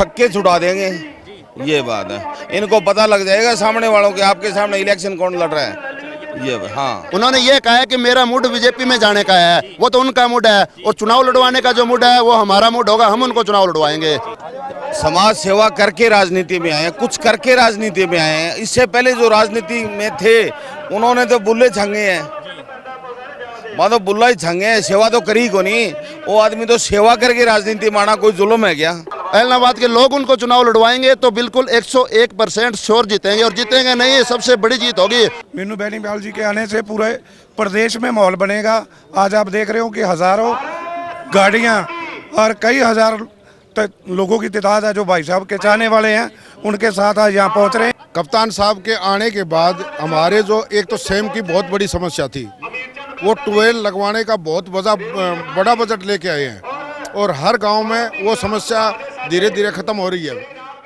छक्के छुड़ा देंगे, ये बात है। इनको पता लग जाएगा सामने वालों के, आपके सामने इलेक्शन कौन लड़ रहा है, ये हाँ। उन्होंने ये कहा है कि मेरा मूड बीजेपी में जाने का है, वो तो उनका मूड है, और चुनाव लड़वाने का जो मूड है वो हमारा मूड होगा, हम उनको चुनाव लड़वाएंगे। समाज सेवा करके राजनीति में आए हैं, कुछ करके राजनीति में आए हैं। इससे पहले जो राजनीति में थे उन्होंने तो बुल्ले छंगे हैं, तो बुल्ला ही छंगे हैं, सेवा तो करी को नहीं। वो आदमी तो सेवा करके राजनीति माना, कोई जुल्म है क्या? एलनाबाद के लोग उनको चुनाव लड़वाएंगे तो बिल्कुल 101% श्योर जीतेंगे, और जीतेंगे नहीं ये सबसे बड़ी जीत होगी। मीनू बेनीवाल जी के आने से पूरे प्रदेश में माहौल बनेगा। आज आप देख रहे हो कि हजारों गाड़ियां और कई हजार लोगों की तादाद है जो भाई साहब के चाहने वाले हैं, उनके साथ आज यहाँ पहुँच रहे हैं। कप्तान साहब के आने के बाद हमारे जो एक तो सेम की बहुत बड़ी समस्या थी, वो ट्यूबवेल लगवाने का बहुत बड़ा बजट लेके आए हैं, और हर गांव में वो समस्या धीरे धीरे खत्म हो रही है।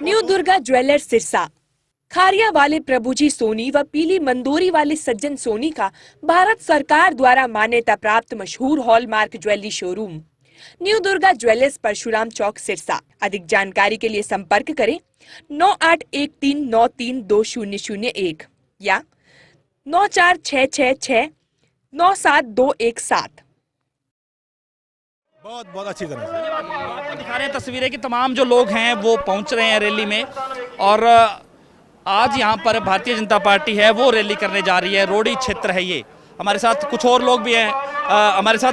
न्यू दुर्गा ज्वेलर्स सिरसा, खारिया वाले प्रभुजी सोनी व पीली मंदोरी वाले सज्जन सोनी का भारत सरकार द्वारा मान्यता प्राप्त मशहूर hallmark jewellery showroom New Durga jewellers, Parshuram Chowk, Sirsa. अधिक जानकारी के लिए संपर्क करें 9813932001 या 9466697217। बहुत बहुत अच्छी तरह से आपको दिखा रहे हैं तस्वीरें कि तमाम जो लोग हैं वो पहुंच रहे हैं रैली में, और आज यहाँ पर भारतीय जनता पार्टी है वो रैली करने जा रही है। रोडी क्षेत्र है ये। हमारे साथ कुछ और लोग भी हैं। हमारे साथ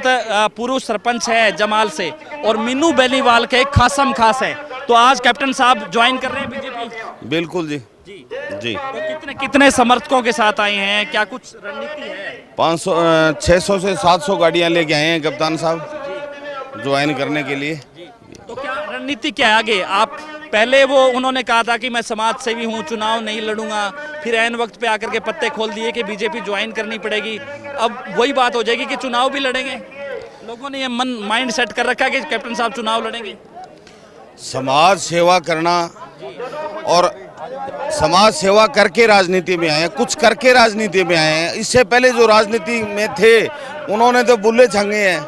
पूर्व सरपंच है जमाल से, और मीनू बेनीवाल के खासम खास है। तो आज कैप्टन साहब ज्वाइन कर रहे हैं बीजेपी? बिल्कुल जी जी। जी। तो कितने समर्थकों के साथ आए हैं, क्या कुछ रणनीति है? 600 से 700 गाड़ियाँ लेके आए हैं कप्तान साहब ज्वाइन करने के लिए। तो क्या रणनीति क्या है आगे? आप पहले वो उन्होंने कहा था कि मैं समाज सेवी हूँ, चुनाव नहीं लड़ूंगा, फिर ऐन वक्त पे आकर के पत्ते खोल दिए कि बीजेपी ज्वाइन करनी पड़ेगी। अब वही बात हो जाएगी कि चुनाव भी लड़ेंगे। लोगों ने ये माइंड सेट कर रखा है कि कैप्टन साहब चुनाव लड़ेंगे। समाज सेवा करना और समाज सेवा करके राजनीति में आए हैं, कुछ करके राजनीति में आए हैं। इससे पहले जो राजनीति में थे उन्होंने तो बुल्ले छंगे हैं,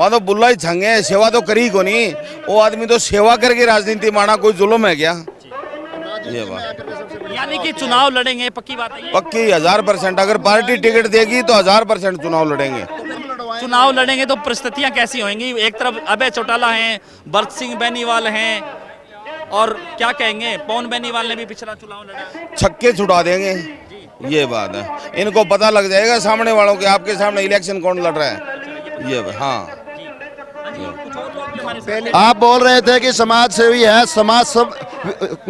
तो बुल्ला ही छंगे हैं, सेवा तो करी को नहीं। वो आदमी तो सेवा करके राजनीति माना, कोई जुल्म है क्या? ये बात, यानी कि चुनाव लड़ेंगे, पक्की बात है? पक्की 1000%। अगर पार्टी टिकट देगी तो 1000% चुनाव लड़ेंगे। चुनाव लड़ेंगे तो परिस्थितियां कैसी होंगी? एक तरफ अभय चौटाला हैं, भरत सिंह बेनीवाल हैं, और क्या कहेंगे पवन बेनीवाल ने भी पिछला चुनाव लड़ा। छक्के छुड़ा देंगे, ये बात है। इनको पता लग जाएगा सामने वालों के, आपके सामने इलेक्शन कौन लड़ रहा है, ये हाँ। आप बोल रहे थे कि समाज सेवी है, समाज सब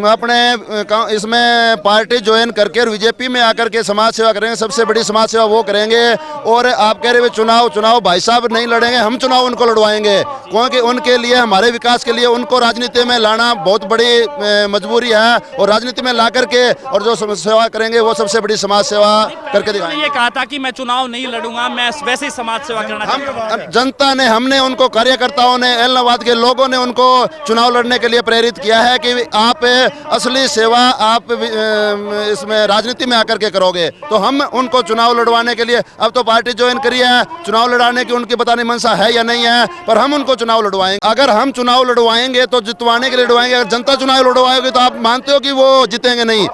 अपने इसमें पार्टी ज्वाइन करके बीजेपी में आकर के समाज सेवा करेंगे, सबसे बड़ी समाज सेवा वो करेंगे। और आप कह रहे हैं चुनाव भाई साहब नहीं लड़ेंगे, हम चुनाव उनको लड़वाएंगे, क्योंकि उनके लिए, हमारे विकास के लिए उनको राजनीति में लाना बहुत बड़ी मजबूरी है, और राजनीति में ला करके और जो सेवा करेंगे वो सबसे बड़ी समाज सेवा करके दिखाएंगे। ये कहा था कि मैं चुनाव नहीं लड़ूंगा, मैं वैसे ही समाज सेवा करना चाहता हूं। जनता ने, हमने उनको, कार्यकर्ताओं ने, एलनाबाद के लोगों ने उनको चुनाव लड़ने के लिए प्रेरित किया है कि आप असली सेवा आप इसमें राजनीति में आकर के करोगे। तो हम उनको चुनाव लड़वाने के लिए, अब तो पार्टी ज्वाइन करी है, चुनाव लड़ाने की उनकी पता नहीं मंशा है या नहीं है, पर हम उनको चुनाव लड़वाएंगे। अगर हम चुनाव लड़वाएंगे तो जितवाने के लिए लड़वाएंगे। अगर जनता चुनाव लड़वाएगी तो आप मानते हो कि वो जीतेंगे नहीं।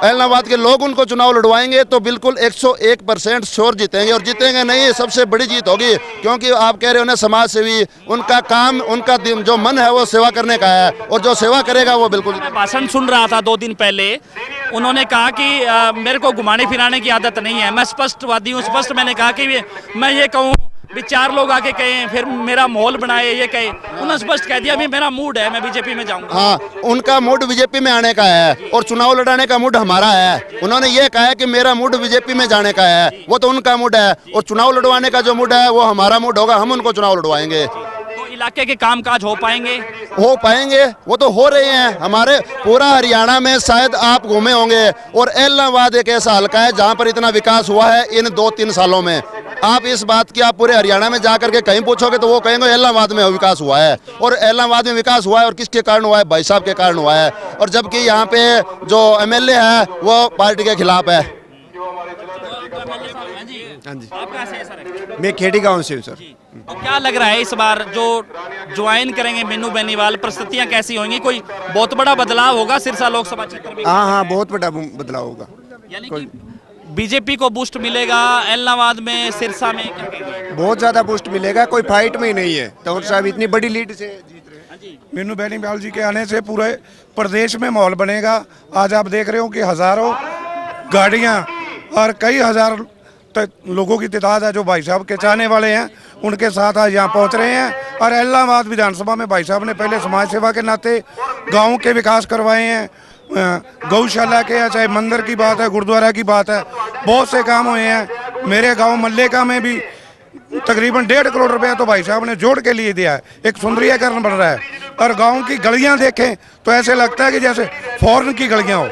एलनाबाद के लोग उनको चुनाव लड़वाएंगे तो बिल्कुल 101% श्योर जीतेंगे, और जीतेंगे नहीं ये सबसे बड़ी जीत होगी, क्योंकि आप कह रहे हो ना समाज सेवी, उनका काम, उनका जो मन है वो सेवा करने का है, और जो सेवा करेगा वो बिल्कुल। मैं भाषण सुन रहा था 2 दिन पहले, उन्होंने कहा कि मेरे को घुमाने फिराने की आदत नहीं है, मैं स्पष्टवादी हूँ। स्पष्ट मैंने कहा कि मैं ये कहूँ भी 4 लोग आके कहें, फिर मेरा माहौल बनाए, ये कहे। उन्होंने स्पष्ट कह दिया, अभी मेरा मूड है, मैं बीजेपी में जाऊंगा। हाँ, उनका मूड बीजेपी में आने का है, और चुनाव लड़ाने का मूड हमारा है। उन्होंने ये कहा है कि मेरा मूड बीजेपी में जाने का है, वो तो उनका मूड है, और चुनाव लड़वाने का जो मूड है वो हमारा मूड होगा, हम उनको चुनाव लड़वाएंगे। तो इलाके के कामकाज हो पाएंगे? वो तो हो रहे हैं। हमारे पूरा हरियाणा में शायद आप घूमे होंगे, और एलनाबाद एक ऐसा हल्का है जहाँ पर इतना विकास हुआ है इन 2-3 सालों में। आप इस बात की, आप पूरे हरियाणा में जाकर के कहीं पूछोगे तो वो कहेंगे एलनाबाद में विकास हुआ है, और एलनाबाद में विकास हुआ है, और किसके कारण हुआ है? भाई साहब के कारण हुआ है। और जबकि यहाँ पे जो एमएलए है वो पार्टी के खिलाफ है। हाँ जी, आप कहाँ से हैं सर? मैं खेड़ी गांव से हूँ सर। तो क्या लग रहा है इस बार जो ज्वाइन करेंगे मीनू बेनीवाल, परिस्थितियाँ कैसी होंगी? कोई बहुत बड़ा बदलाव होगा सिरसा लोकसभा क्षेत्र में? हाँ हाँ, बहुत बड़ा बदलाव होगा। यानी कि बीजेपी को बूस्ट मिलेगा एलनाबाद में, सिरसा में, क्या कहेंगे? बहुत ज़्यादा बूस्ट मिलेगा, कोई फाइट में ही नहीं है। तोर साहब इतनी बड़ी लीड से जीत रहे हैं। मीनू बेनीवाल जी के आने से पूरे प्रदेश में माहौल बनेगा। आज आप देख रहे हो कि हज़ारों गाड़ियां और कई हज़ार लोगों की तादाद है जो भाई साहब के चाहने वाले हैं, उनके साथ आज यहाँ पहुँच रहे हैं। और इलाहाबाद विधानसभा में भाई साहब ने पहले समाज सेवा के नाते गाँव के विकास करवाए हैं, गौशाला के, या चाहे मंदिर की बात है, गुरुद्वारा की बात है, बहुत से काम हुए हैं। मेरे गांव मल्लेका में भी तकरीबन 1.5 करोड़ रुपया तो भाई साहब ने जोड़ के लिए दिया है। एक सुंदरीकरण बन रहा है और गांव की गलियां देखें तो ऐसे लगता है कि जैसे फॉरेन की गलियां हो।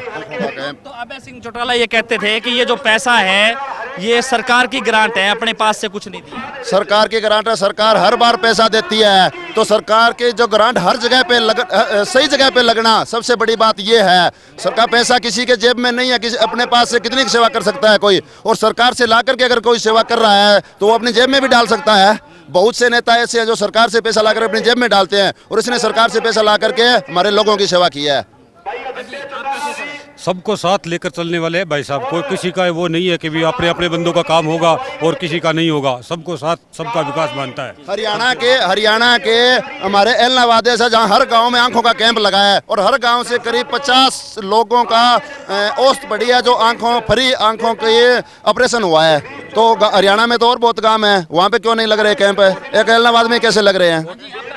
तो अभय सिंह चौटाला ये कहते थे कि ये जो पैसा है ये सरकार की ग्रांट है, अपने पास से कुछ नहीं दिया। सरकार की ग्रांट है, सरकार हर बार पैसा देती है, तो सरकार के जो ग्रांट हर जगह पे सही जगह पे लगना सबसे बड़ी बात ये है। सरकार पैसा किसी के जेब में नहीं है, किसी अपने पास से कितनी सेवा कर सकता है कोई, और सरकार से ला करके अगर कोई सेवा कर रहा है तो वो अपनी जेब में भी डाल सकता है। बहुत से नेता ऐसे हैं जो सरकार से पैसा लाकर अपनी जेब में डालते हैं, और इसने सरकार से पैसा ला करके हमारे लोगों की सेवा की है। सबको साथ लेकर चलने वाले हैं भाई साहब। कोई किसी का वो नहीं है कि भी अपने अपने बंदों का काम होगा और किसी का नहीं होगा। सबको साथ, सबका विकास मानता है। हरियाणा के हमारे एलनाबाद से जहाँ हर गांव में आंखों का कैंप लगा है, और हर गांव से करीब 50 लोगों का औसत पड़ी है जो फ्री आंखों के ऑपरेशन हुआ है। तो हरियाणा में तो और बहुत काम है, वहाँ पे क्यों नहीं लग रहे कैंप? एक एलनाबाद में कैसे लग रहे हैं?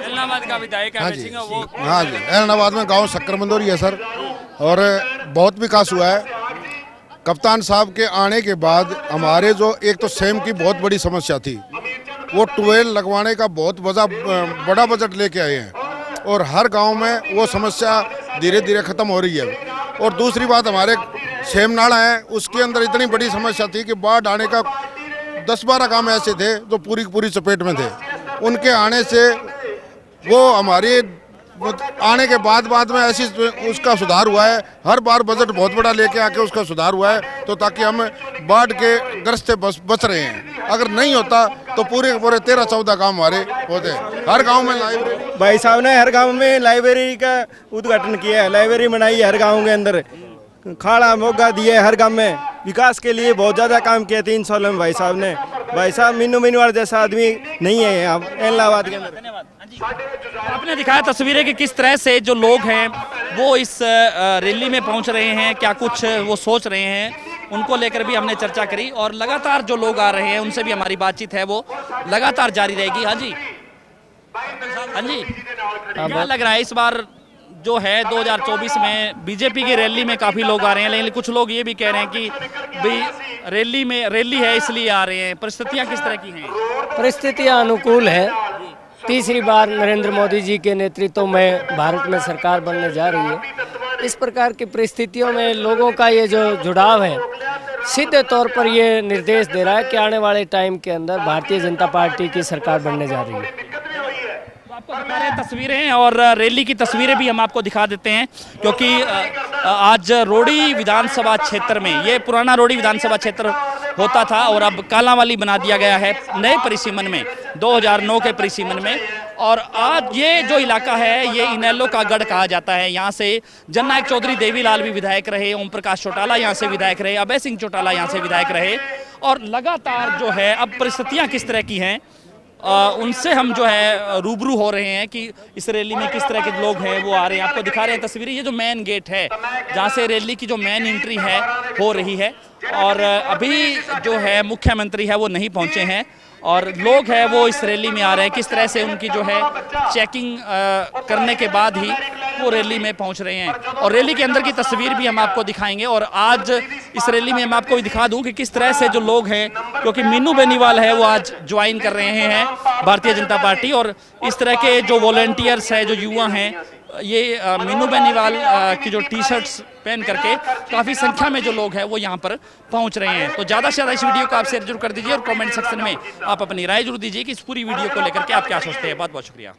एलनाबाद का विधायक हाँ जी, हाँ जी, एलनाबाद में गांव शक्कर मंदोरी है सर, और बहुत विकास हुआ है। कप्तान साहब के आने के बाद हमारे जो एक तो सेम की बहुत बड़ी समस्या थी, वो ट्यूबवेल लगवाने का बहुत बड़ा बजट लेके आए हैं, और हर गांव में वो समस्या धीरे धीरे ख़त्म हो रही है। और दूसरी बात, हमारे सेम नाला है, उसके अंदर इतनी बड़ी समस्या थी कि बाढ़ आने का 10-12 काम ऐसे थे जो पूरी चपेट में थे। उनके आने से वो हमारे आने के बाद में ऐसी उसका सुधार हुआ है। हर बार बजट बहुत बड़ा लेके आके उसका सुधार हुआ है, तो ताकि हम बाढ़ के ग्रस्त से बच रहे हैं। अगर नहीं होता तो पूरे 13-14 काम हमारे होते हैं। हर गांव में लाइब्रेरी, भाई साहब ने हर गांव में लाइब्रेरी का उद्घाटन किया है, लाइब्रेरी बनाई है हर गांव के अंदर, खाड़ा मोगा दिए हर गांव में। विकास के लिए बहुत ज़्यादा काम किया 3 साल में भाई साहब ने। भाई साहब मीनू बेनीवाल जैसा आदमी नहीं है यहाँ इलाहाबाद के अंदर। धन्यवाद। आपने दिखाया तस्वीरें कि किस तरह से जो लोग हैं वो इस रैली में पहुंच रहे हैं, क्या कुछ वो सोच रहे हैं, उनको लेकर भी हमने चर्चा करी। और लगातार जो लोग आ रहे हैं उनसे भी हमारी बातचीत है वो लगातार जारी रहेगी। हाँ जी, हाँ जी, क्या लग रहा है इस बार जो है 2024 में बीजेपी की रैली में काफ़ी लोग आ रहे हैं, लेकिन कुछ लोग ये भी कह रहे हैं कि भाई रैली है इसलिए आ रहे हैं। परिस्थितियाँ किस तरह की हैं? परिस्थितियाँ अनुकूल है। तीसरी बार नरेंद्र मोदी जी के नेतृत्व में भारत में सरकार बनने जा रही है। इस प्रकार की परिस्थितियों में लोगों का ये जो जुड़ाव है सीधे तौर पर ये निर्देश दे रहा है कि आने वाले टाइम के अंदर भारतीय जनता पार्टी की सरकार बनने जा रही है। आपको दिखा रहे हैं तस्वीरें, और रैली की तस्वीरें भी हम आपको दिखा देते हैं, क्योंकि आज रोडी विधानसभा क्षेत्र में, ये पुराना रोडी विधानसभा क्षेत्र होता था और अब कालांवाली बना दिया गया है नए परिसीमन में, 2009 के परिसीमन में। और आज ये जो इलाका है ये इनेलो का गढ़ कहा जाता है। यहाँ से जननायक चौधरी देवीलाल भी विधायक रहे, ओम प्रकाश चौटाला यहाँ से विधायक रहे, अभय सिंह चौटाला यहाँ से विधायक रहे। और लगातार जो है अब परिस्थितियाँ किस तरह की हैं उनसे हम जो है रूबरू हो रहे हैं कि इस रैली में किस तरह के लोग हैं वो आ रहे हैं। आपको दिखा रहे हैं तस्वीरें, ये जो मेन गेट है जहाँ से रैली की जो मेन एंट्री है हो रही है, और अभी जो है मुख्यमंत्री है वो नहीं पहुँचे हैं, और लोग हैं वो इस रैली में आ रहे हैं। किस तरह से उनकी जो है चेकिंग करने के बाद ही वो रैली में पहुंच रहे हैं। और रैली के अंदर की तस्वीर भी हम आपको दिखाएंगे। और आज इस रैली में मैं आपको भी दिखा दूं कि किस तरह से जो लोग हैं, क्योंकि मीनू बेनीवाल है वो आज ज्वाइन कर रहे हैं भारतीय जनता पार्टी, और इस तरह के जो वॉलंटियर्स हैं, जो युवा हैं, ये मीनू बेनीवाल की जो टी-शर्ट्स पहन करके काफ़ी संख्या में जो लोग हैं वो यहाँ पर पहुँच रहे हैं। तो ज़्यादा से ज़्यादा इस वीडियो को आप शेयर जरूर कर दीजिए, और कमेंट सेक्शन में आप अपनी राय जरूर दीजिए कि इस पूरी वीडियो को लेकर के आप क्या सोचते हैं। बहुत बहुत शुक्रिया।